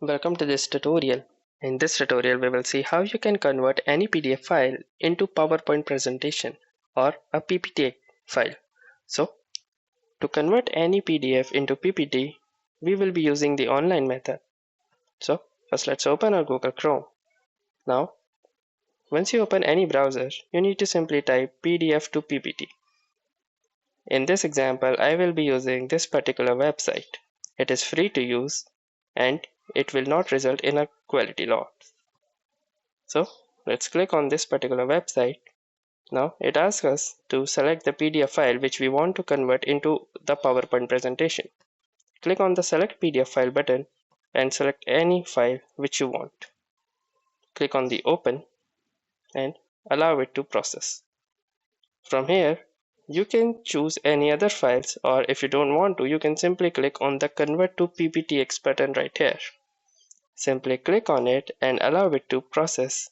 Welcome to this tutorial. In this tutorial, we will see how you can convert any PDF file into PowerPoint presentation or a PPT file. So, to convert any PDF into PPT, we will be using the online method. So, first let's open our Google Chrome. Now, once you open any browser, you need to simply type PDF to PPT. In this example, I will be using this particular website. It is free to use and it will not result in a quality loss. So let's click on this particular website. Now it asks us to select the PDF file which we want to convert into the PowerPoint presentation. Click on the select PDF file button and select any file which you want. Click on the open and allow it to process. From here you can choose any other files, or if you don't want to, you can simply click on the convert to PPTX button right here. Simply click on it and allow it to process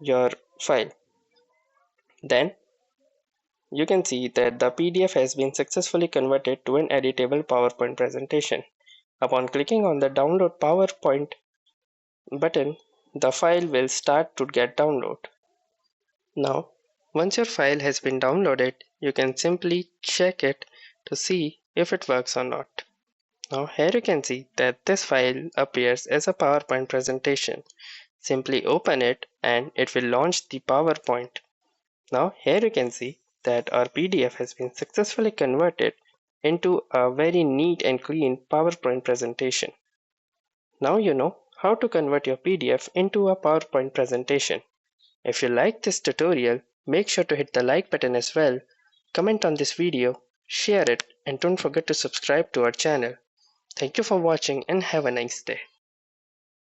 your file. Then you can see that the PDF has been successfully converted to an editable PowerPoint presentation. Upon clicking on the download PowerPoint button, the file will start to get downloaded. Now, once your file has been downloaded, you can simply check it to see if it works or not. Now here you can see that this file appears as a PowerPoint presentation. Simply open it and it will launch the PowerPoint. Now here you can see that our PDF has been successfully converted into a very neat and clean PowerPoint presentation. Now you know how to convert your PDF into a PowerPoint presentation. If you like this tutorial, make sure to hit the like button as well, comment on this video, share it, and don't forget to subscribe to our channel. Thank you for watching and have a nice day.